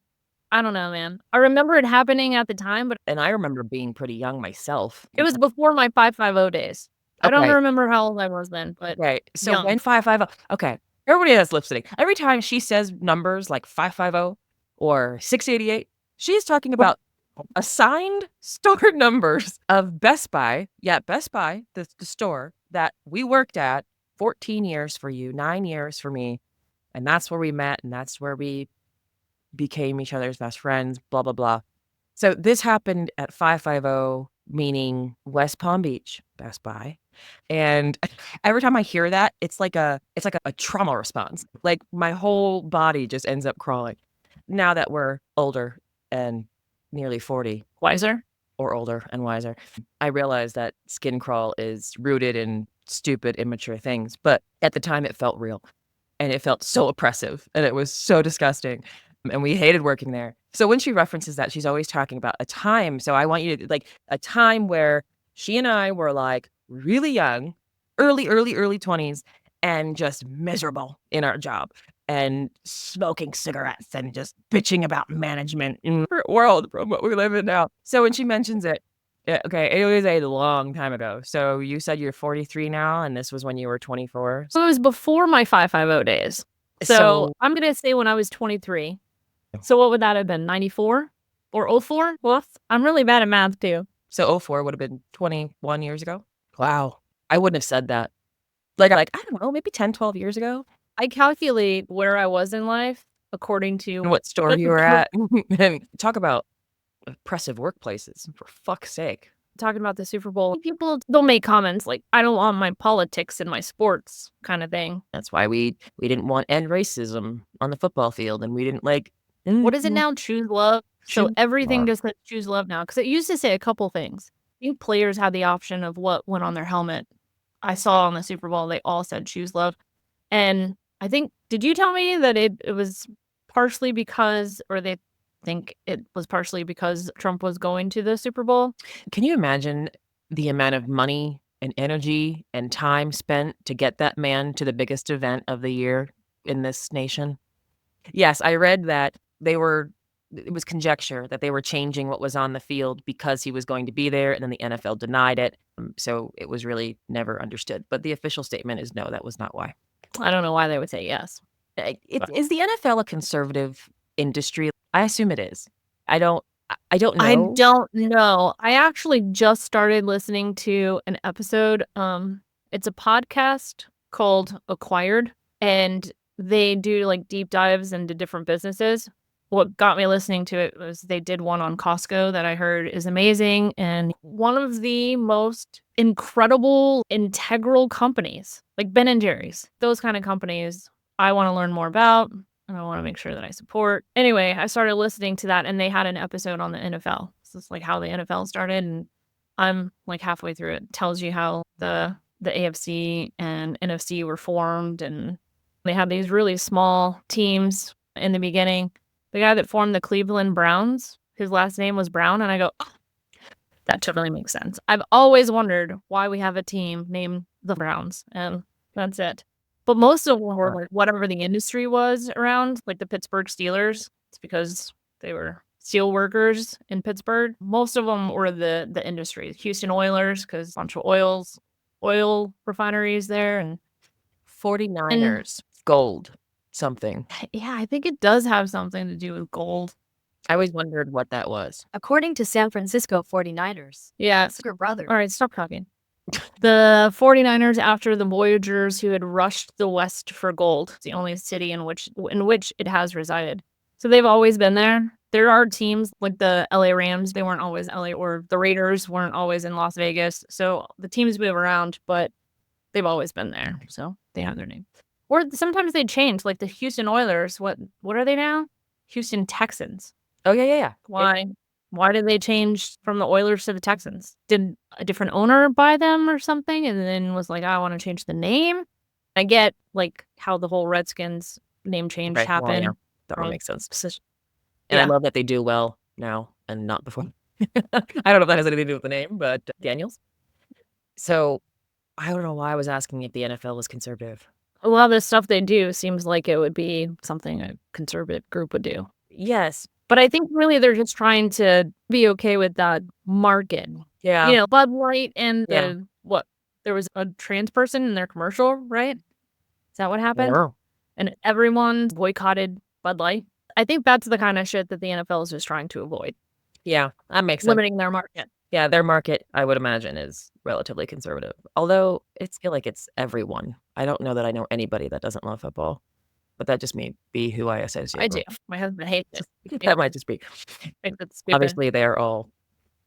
A: I don't know, man. I remember it happening at the time, but
B: And I remember being pretty young myself.
A: it was before my 550 days. I don't
B: Okay.
A: remember how old I was then, but
B: Okay. So
A: young.
B: when 550, okay. Everybody has lip syncing. Every time she says numbers like 550 or 688, she's talking about assigned store numbers of Best Buy. Yeah, Best Buy, the store that we worked at 14 years for you, 9 years for me. And that's where we met, and that's where we became each other's best friends, blah, blah, blah. So this happened at 550, meaning West Palm Beach, Best Buy. And every time I hear that, it's like a trauma response. Like my whole body just ends up crawling. Now that we're older and nearly 40
A: Wiser?
B: or older and wiser, I realize that skin crawl is rooted in stupid, immature things. But at the time, it felt real and it felt so oppressive and it was so disgusting. And we hated working there. So when she references that, she's always talking about a time. So I want you to like a time where she and I were like really young, early 20s, and just miserable in our job and smoking cigarettes and just bitching about management in the world from what we live in now. So when she mentions it, yeah, okay, it was a long time ago. So you said you're 43 now, and this was when you were 24.
A: So it was before my 550 days. So
B: So
A: I'm going to say when I was 23. So what would that have been? 94 or 04? Well, I'm really bad at math too.
B: so 04 would have been 21 years ago. Wow. I wouldn't have said that. Like I don't know, maybe 10, 12 years ago.
A: I calculate where I was in life according to
B: What store you were at. And talk about oppressive workplaces, for fuck's sake.
A: talking about the Super Bowl. People, they'll make comments like, I don't want my politics in my sports kind of thing.
B: That's why we didn't want end racism on the football field, and we didn't like
A: What is it now? Choose love. So
B: Choose
A: everything
B: love.
A: just says choose love now. Because it used to say a couple things. I think players had the option of what went on their helmet. I saw on the Super Bowl, they all said choose love. And I think, did you tell me that it was partially because, or they think it was partially because Trump was going to the Super Bowl?
B: Can you imagine the amount of money and energy and time spent to get that man to the biggest event of the year in this nation? Yes, I read that it was conjecture that they were changing what was on the field because he was going to be there, and then the NFL denied it. So it was really never understood. But the official statement is no, that was not why.
A: I don't know why they would say yes.
B: Is the NFL a conservative industry? I assume it is. I don't
A: I
B: know.
A: don't know. I actually just started listening to an episode. It's a podcast called Acquired, and they do like deep dives into different businesses. What got me listening to it was they did one on Costco that I heard is amazing, and one of the most incredible, integral companies, like Ben and Jerry's. Those kind of companies I want to learn more about, and I want to make sure that I support. Anyway, I started listening to that, and they had an episode on the NFL. So it's like how the NFL started, and I'm like halfway through it. It tells you how the AFC and NFC were formed, and they had these really small teams in the beginning. The guy that formed the Cleveland Browns, his last name was Brown, and I go, oh, that totally makes sense. I've always wondered why we have a team named the Browns, and that's it. But most of them were like whatever the industry was around, like the Pittsburgh Steelers. It's because they were steel workers in Pittsburgh. Most of them were the industry. Houston Oilers, because a bunch of oil refineries there, and
B: 49ers, gold, something.
A: yeah, I think it does have something to do with gold.
B: I always wondered what that was.
C: According to San Francisco 49ers.
A: Yeah.
C: Your brother.
A: All right, stop talking. The 49ers, after the Voyagers who had rushed the West for gold, it's the only city in which it has resided. So they've always been there. There are teams like the LA Rams, they weren't always LA, or the Raiders weren't always in Las Vegas. So the teams move around, but they've always been there. So they have their name. Or sometimes they change, like the Houston Oilers. What are they now? Houston Texans.
B: Oh, yeah.
A: Why did they change from the Oilers to the Texans? Did a different owner buy them or something and then was like, I want to change the name? I get like how the whole Redskins name change happened.
B: Well, yeah. That would make sense. And I love that they do well now and not before. I don't know if that has anything to do with the name, but Daniels. So I don't know why I was asking if the NFL was conservative.
A: A lot of the stuff they do seems like it would be something a conservative group would do.
B: Yes.
A: But I think really they're just trying to be okay with that market.
B: Yeah.
A: You know, Bud Light and there was a trans person in their commercial, right? Is that what happened?
B: Yeah.
A: And everyone boycotted Bud Light. I think that's the kind of shit that the NFL is just trying to avoid.
B: Yeah, that makes sense.
A: Limiting their market.
B: Yeah, their market, I would imagine, is relatively conservative. Although I feel like it's everyone. I don't know that I know anybody that doesn't love football. But that just may be who I associate
A: I
B: with.
A: do. My husband hates it.
B: That might just be.
A: It's
B: Obviously, they're all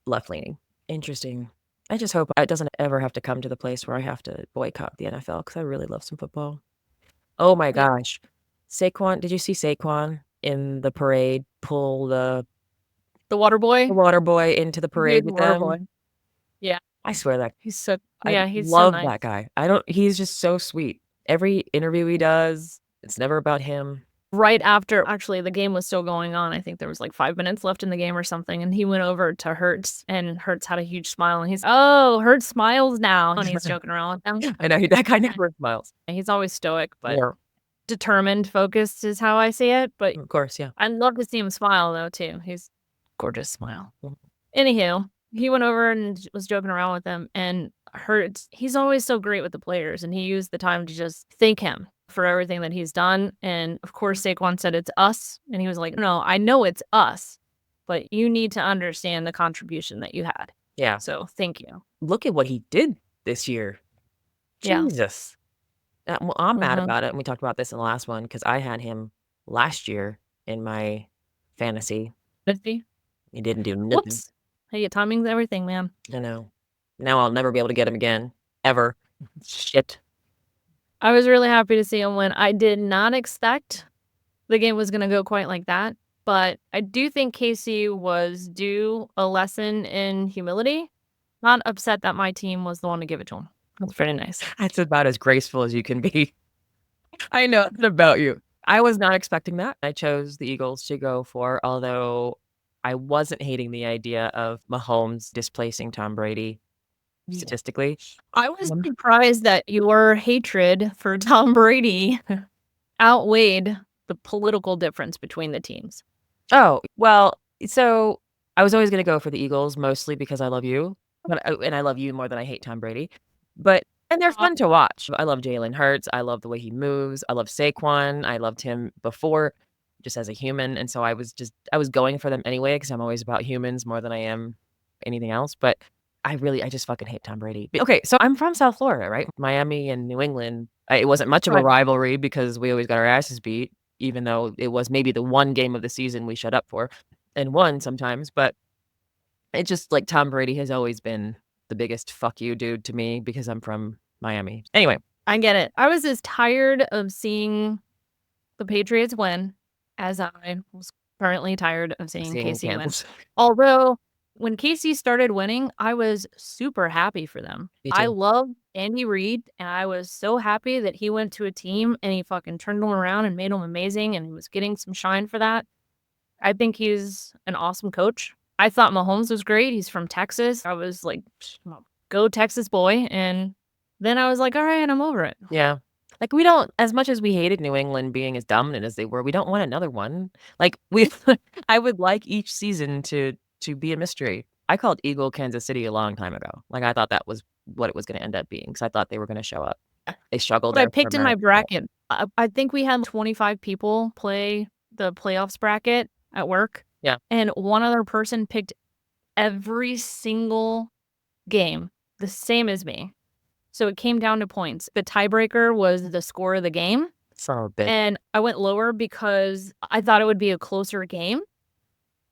B: left-leaning. Interesting. I just hope it doesn't ever have to come to the place where I have to boycott the NFL because I really love some football. Oh my gosh. Saquon, did you see Saquon in the parade pull the
A: water boy?
B: The water boy into the parade with them?
A: Boy. Yeah.
B: I swear that.
A: He's so,
B: he's
A: so
B: love
A: nice.
B: that guy. He's just so sweet. Every interview he does, it's never about him.
A: Right after, actually, the game was still going on. I think there was like 5 minutes left in the game or something. And he went over to Hurts, and Hurts had a huge smile. And he's, oh, Hurts smiles now. And he's joking around with them.
B: I know, that guy never smiles.
A: He's always stoic, but determined, focused is how I see it. But
B: of course, yeah.
A: I'd love to see him smile, though, too. He's gorgeous smile. Anywho, he went over and was joking around with them. And Hurts, he's always so great with the players. And he used the time to just thank him for everything that he's done. And of course, Saquon said it's us. And he was like, no, I know it's us, but you need to understand the contribution that you had.
B: Yeah.
A: So thank you.
B: Look at what he did this year. Jesus. Yeah. Well, I'm mad about it. And we talked about this in the last one because I had him last year in my fantasy.
A: 50?
B: He didn't do nothing.
A: Whoops. Hey, timing's everything, man.
B: I know. Now I'll never be able to get him again. Ever. Shit.
A: I was really happy to see him win. I did not expect the game was going to go quite like that, but I do think Casey was due a lesson in humility. Not upset that my team was the one to give it to him. That's pretty nice.
B: That's about as graceful as you can be. I know that about you. I was not expecting that. I chose the Eagles to go for, although I wasn't hating the idea of Mahomes displacing Tom Brady. Statistically,
A: I was surprised that your hatred for Tom Brady outweighed the political difference between the teams.
B: Oh, well, so I was always going to go for the Eagles, mostly because I love you, and I love you more than I hate Tom Brady. And they're fun to watch. I love Jalen Hurts. I love the way he moves. I love Saquon. I loved him before, just as a human, and so I was going for them anyway because I'm always about humans more than I am anything else. But I just fucking hate Tom Brady. Okay, so I'm from South Florida, right? Miami and New England. It wasn't much of a rivalry because we always got our asses beat, even though it was maybe the one game of the season we shut up for and won sometimes. But it just like Tom Brady has always been the biggest fuck you dude to me because I'm from Miami. Anyway.
A: I get it. I was as tired of seeing the Patriots win as I was currently tired of seeing Casey win. Although when Casey started winning, I was super happy for them. I love Andy Reid, and I was so happy that he went to a team and he fucking turned them around and made them amazing, and he was getting some shine for that. I think he's an awesome coach. I thought Mahomes was great. He's from Texas. I was like, go Texas boy. And then I was like, all right, I'm over it.
B: Yeah. Like, we don't, as much as we hated New England being as dominant as they were, we don't want another one. Like, I would like each season to be a mystery. I called Eagle Kansas City a long time ago. Like, I thought that was what it was going to end up being because I thought they were going to show up. They struggled
A: But I
B: there for
A: picked in my
B: America.
A: bracket. I think we had 25 people play the playoffs bracket at work.
B: Yeah.
A: And one other person picked every single game the same as me. So it came down to points. The tiebreaker was the score of the game.
B: Son of a bitch.
A: And I went lower because I thought it would be a closer game.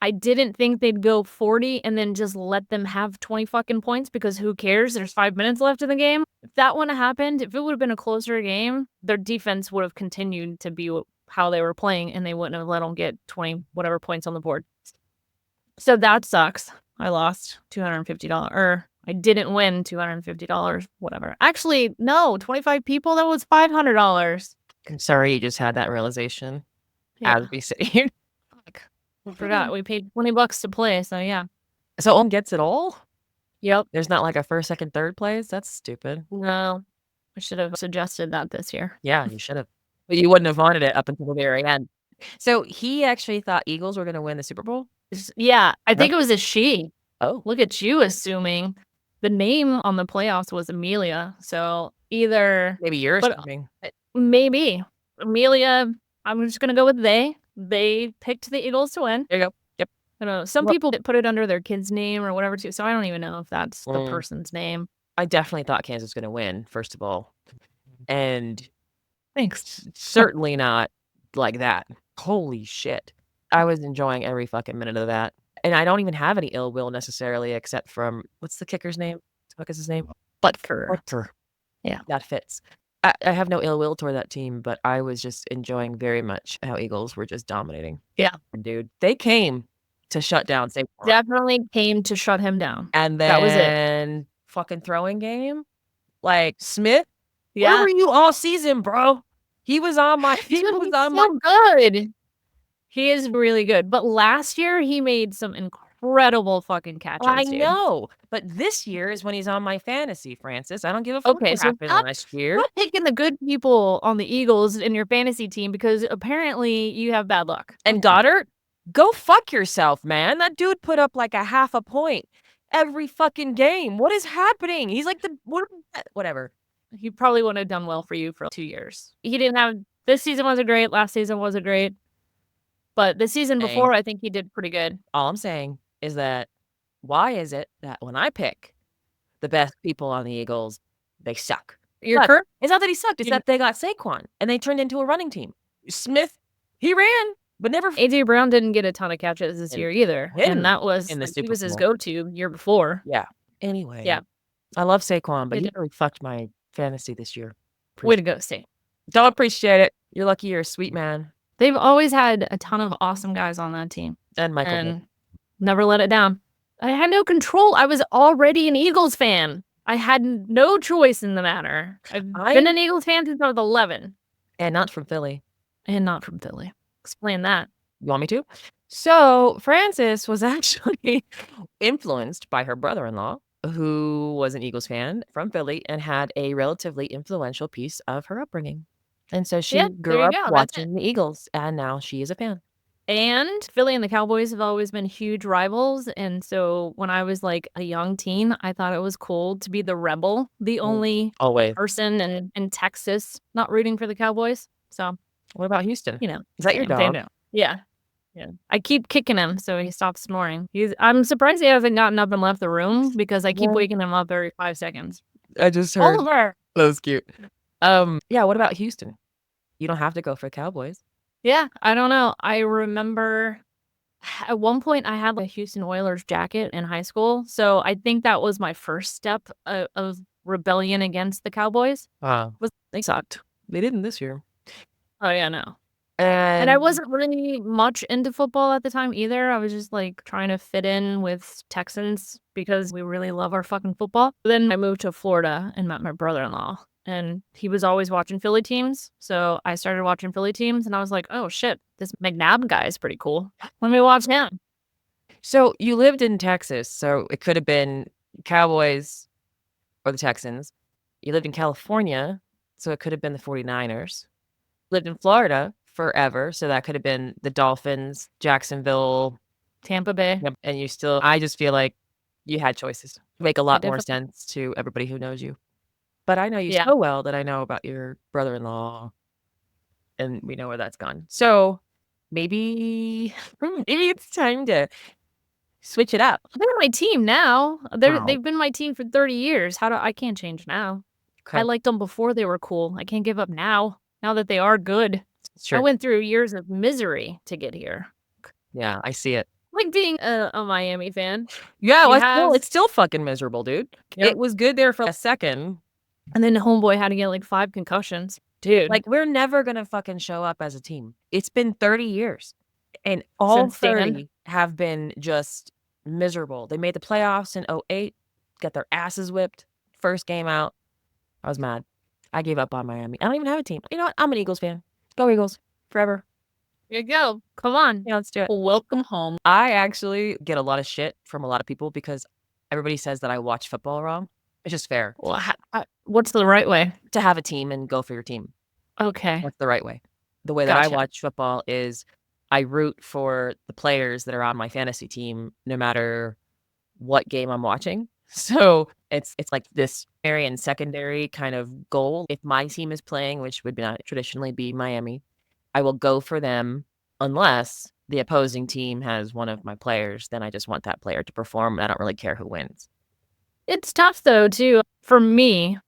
A: I didn't think they'd go 40 and then just let them have 20 fucking points because who cares? There's 5 minutes left in the game. If that wouldn't have happened, if it would have been a closer game, their defense would have continued to be how they were playing and they wouldn't have let them get 20 whatever points on the board. So that sucks. I lost $250 or I didn't win $250, whatever. Actually, no, 25 people, that was $500.
B: I'm sorry you just had that realization as we sit here.
A: Fuck. I forgot. We paid $20 to play, so yeah.
B: So Owen gets it all?
A: Yep.
B: There's not like a first, second, third place? That's stupid.
A: No. I should have suggested that this year.
B: Yeah, you should have. But you wouldn't have wanted it up until the very end. So he actually thought Eagles were going to win the Super Bowl?
A: Yeah, I think it was a she.
B: Oh.
A: Look at you assuming. The name on the playoffs was Amelia. So either
B: Maybe you're
A: But-
B: assuming.
A: maybe Amelia, I'm just going to go with they. They picked the Eagles to win.
B: There you go. Yep.
A: I don't know. Some
B: Well-
A: people put it under their kid's name or whatever too. So I don't even know if that's the
B: Mm.
A: person's name.
B: I definitely thought Kansas was going to win, first of all. And
A: Thanks.
B: certainly not like that. Holy shit. I was enjoying every fucking minute of that. And I don't even have any ill will necessarily, except from, what's the kicker's name? What the fuck is his name? Butker.
A: Yeah.
B: That fits. I have no ill will toward that team, but I was just enjoying very much how Eagles were just dominating.
A: Yeah.
B: Dude, they came to shut down Saquon.
A: Definitely came to shut him down.
B: And then
A: That was it.
B: fucking throwing game. Like, Smith, where
A: Yeah.
B: were you all season, bro? He was on my
A: He's so good. He is really good. But last year, he made some incredible fucking catches.
B: I
A: dude.
B: know, but this year is when he's on my fantasy, Francis. I don't give a fuck
A: Okay,
B: what
A: so
B: happened
A: stop-
B: last year.
A: You're picking the good people on the Eagles in your fantasy team because apparently you have bad luck.
B: And Goddard, go fuck yourself, man. That dude put up like a half a point every fucking game. What is happening? He's like whatever.
A: He probably wouldn't have done well for you for 2 years. He didn't have this season wasn't great. Last season wasn't great. But the season
B: Dang.
A: before, I think he did pretty good.
B: All I'm saying is that why is it that when I pick the best people on the Eagles, they suck?
A: You're correct.
B: It's not that he sucked. It's
A: You-
B: that they got Saquon and they turned into a running team. Smith, he ran, but never.
A: AJ Brown didn't get a ton of catches this year either.
B: him
A: And that was
B: in the
A: he
B: Super
A: was his
B: Bowl.
A: go-to year before.
B: Yeah. Anyway.
A: Yeah.
B: I love Saquon, but
A: It
B: he
A: did-
B: really fucked my fantasy this year.
A: Way to go, State.
B: Don't appreciate it. You're lucky you're a sweet man.
A: They've always had a ton of awesome guys on that team
B: And Michael. Vick.
A: and never let it down. I had no control. I was already an Eagles fan. I had no choice in the matter. I've been an Eagles fan since I was 11
B: And not from Philly.
A: and not from Philly. Explain that.
B: You want me to? So Frances was actually influenced by her brother-in-law, who was an Eagles fan from Philly and had a relatively influential piece of her upbringing. And so she
A: Yeah,
B: grew
A: there you
B: up
A: go, that's it.
B: watching the Eagles, and now she is a fan.
A: And Philly and the Cowboys have always been huge rivals. And so when I was like a young teen, I thought it was cool to be the rebel, the only
B: Always.
A: person in Texas not rooting for the Cowboys. So,
B: What about Houston?
A: you know.
B: Is that your
A: they
B: dog?
A: know. Yeah. Yeah. I keep kicking him so he stops snoring. I'm surprised he hasn't gotten up and left the room because I keep
B: Yeah.
A: waking him up every 5 seconds.
B: I just heard.
A: Oliver.
B: That was cute. Yeah, what about Houston? You don't have to go for Cowboys.
A: Yeah, I don't know. I remember at one point I had a Houston Oilers jacket in high school. So I think that was my first step of rebellion against the Cowboys.
B: They sucked. They didn't this year.
A: Oh, yeah, no.
B: And
A: And I wasn't really much into football at the time either. I was just like trying to fit in with Texans because we really love our fucking football. Then I moved to Florida and met my brother-in-law. and he was always watching Philly teams. So I started watching Philly teams, and I was like, oh shit, this McNabb guy is pretty cool. Let me watch him.
B: So you lived in Texas, so it could have been Cowboys or the Texans. You lived in California, so it could have been the 49ers. Lived in Florida forever, so that could have been the Dolphins, Jacksonville,
A: Tampa Bay.
B: Yep. And you still, I just feel like you had choices. Make a lot more
A: definitely-
B: sense to everybody who knows you. But I know you
A: Yeah.
B: so well that I know about your brother-in-law, and we know where that's gone. So maybe it's time to switch it up.
A: They're my team now.
B: Wow.
A: They've been my team for 30 years. I can't change now.
B: Okay.
A: I liked them before they were cool. I can't give up now that they are good.
B: Sure.
A: I went through years of misery to get here.
B: Yeah, I see it.
A: Like being a Miami fan.
B: Yeah,
A: You
B: well,
A: have-
B: it's still fucking miserable, dude.
A: Yep.
B: It was good there for a second.
A: And then homeboy had to get like 5 concussions. Dude.
B: Like, we're never gonna fucking show up as a team. It's been 30 years. And all
A: Since Dan.
B: 30 have been just miserable. They made the playoffs in 08, got their asses whipped. First game out. I was mad. I gave up on Miami. I don't even have a team. You know what? I'm an Eagles fan. Go Eagles. Forever.
A: Here you go. Come on.
B: Yeah, let's do it.
A: Welcome home.
B: I actually get a lot of shit from a lot of people because everybody says that I watch football wrong. It's just fair
A: Well, what's the right way?
B: to have a team and go for your team.
A: Okay.
B: That's the right way. The way that I
A: Gotcha.
B: watch football is I root for the players that are on my fantasy team no matter what game I'm watching. So it's like this primary and secondary kind of goal. If my team is playing, which would not traditionally be Miami, I will go for them unless the opposing team has one of my players. Then I just want that player to perform. I don't really care who wins.
A: It's tough though, too. For me,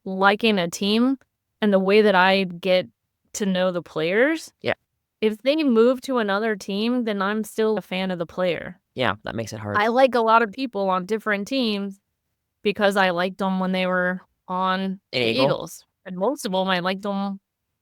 A: liking a team and the way that I get to know the players.
B: Yeah.
A: If they move to another team, then I'm still a fan of the player.
B: Yeah, that makes it hard.
A: I like a lot of people on different teams because I liked them when they were on the
B: Eagle.
A: Eagles. And most of them, I liked them,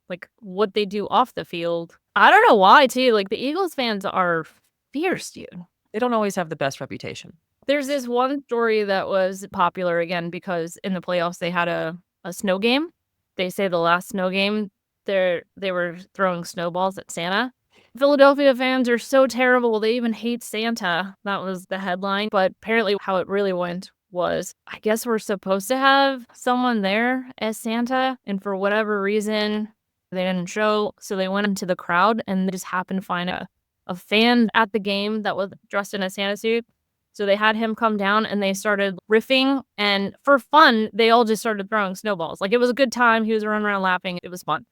A: like, what they do off the field. I don't know why, too. Like, the Eagles fans are fierce, dude.
B: They don't always have the best reputation.
A: There's this one story that was popular again because in the playoffs they had a snow game. They say the last snow game, they were throwing snowballs at Santa. Philadelphia fans are so terrible. They even hate Santa. That was the headline. But apparently how it really went was, I guess we're supposed to have someone there as Santa. And for whatever reason, they didn't show. So they went into the crowd and they just happened to find a fan at the game that was dressed in a Santa suit. So they had him come down and they started riffing. And for fun, they all just started throwing snowballs. Like, it was a good time. He was running around laughing. It was fun.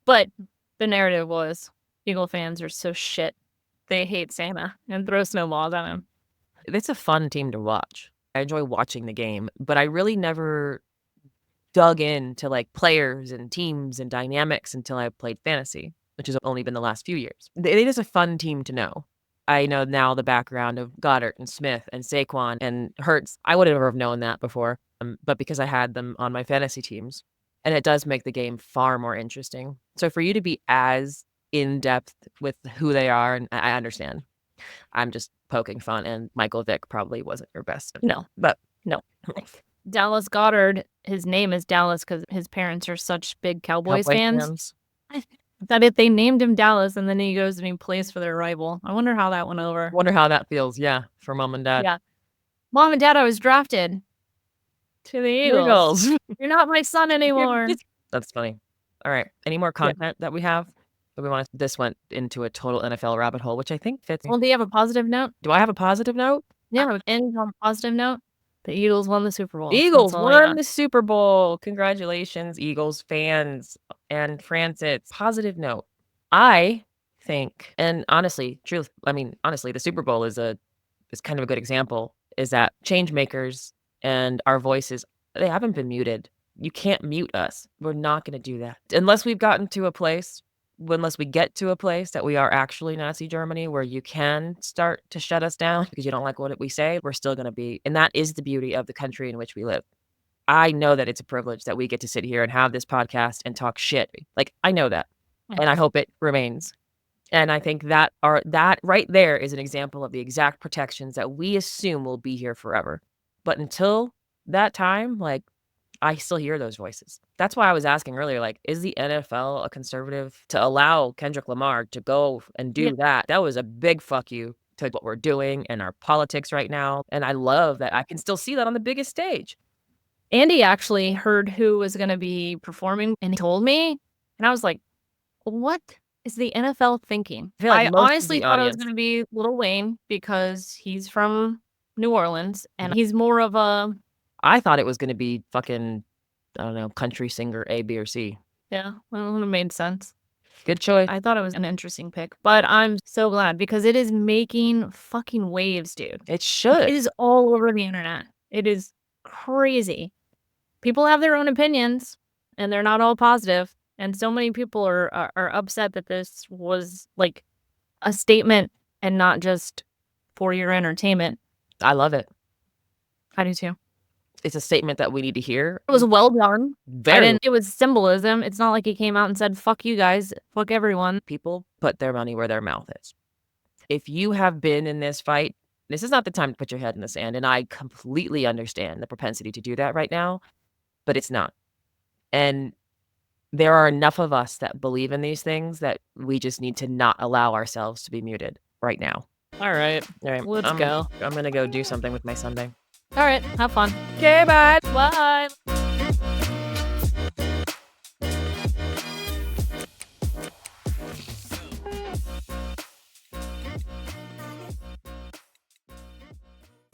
A: But the narrative was Eagle fans are so shit. They hate Santa and throw snowballs at him.
B: It's a fun team to watch. I enjoy watching the game, but I really never dug into like players and teams and dynamics until I played fantasy, which has only been the last few years. It is a fun team to know. I know now the background of Goddard and Smith and Saquon and Hurts. I would never have known that before, but because I had them on my fantasy teams, and it does make the game far more interesting. So for you to be as in depth with who they are, and I understand. I'm just poking fun, and Michael Vick probably wasn't your best.
A: No.
B: But
A: No. Dallas Goddard, his name is Dallas because his parents are such big Cowboys fans. That if they named him Dallas and then he goes and he plays for their rival. I wonder how that went over.
B: Wonder how that feels, yeah, for mom and dad.
A: Yeah. Mom and Dad, I was drafted to the Eagles. You're not my son anymore.
B: That's funny. All right. Any more content that we have? That we want to, this went into a total NFL rabbit hole, which I think fits.
A: Well, do you have a positive note?
B: Do I have a positive note?
A: Yeah, end on a positive note. The Eagles won the Super Bowl.
B: Eagles
A: That's all I
B: won
A: got.
B: the Super Bowl. Congratulations, Eagles fans and Francis. Positive note. I think, and honestly, honestly, the Super Bowl is kind of a good example, is that change makers and our voices, they haven't been muted. You can't mute us. We're not going to do that. Unless we get to a place that we are actually Nazi Germany, where you can start to shut us down because you don't like what we say, we're still going to be. And that is the beauty of the country in which we live. I know that it's a privilege that we get to sit here and have this podcast and talk shit. Like, I know that. And I hope it remains. And I think that right there is an example of the exact protections that we assume will be here forever. But until that time, like, I still hear those voices. That's why I was asking earlier, like, is the NFL a conservative to allow Kendrick Lamar to go and do that? That was a big fuck you to what we're doing and our politics right now. And I love that I can still see that on the biggest stage.
A: Andy actually heard who was going to be performing and he told me, and I was like, what is the NFL thinking?
B: I feel like
A: I
B: most of
A: honestly
B: the
A: thought it was
B: audience-
A: going to be Lil Wayne because he's from New Orleans and he's more of a,
B: I thought it was going to be fucking, I don't know, country singer A, B, or C.
A: yeah, well, it made sense.
B: Good choice.
A: I thought it was an interesting pick, but I'm so glad because it is making fucking waves, dude.
B: It should.
A: It is all over the internet. It is crazy. People have their own opinions and they're not all positive. And so many people are upset that this was like a statement and not just for your entertainment.
B: I love it.
A: I do too.
B: It's a statement that we need to hear.
A: It was well done.
B: Very.
A: It was symbolism. It's not like he came out and said, fuck you guys, fuck everyone.
B: People put their money where their mouth is. If you have been in this fight, this is not the time to put your head in the sand. And I completely understand the propensity to do that right now, but it's not. And there are enough of us that believe in these things that we just need to not allow ourselves to be muted right now.
A: All right.
B: All right.
A: Let's go.
B: I'm going to go do something with my Sunday.
A: All right. Have fun.
B: Okay, bye.
A: Bye.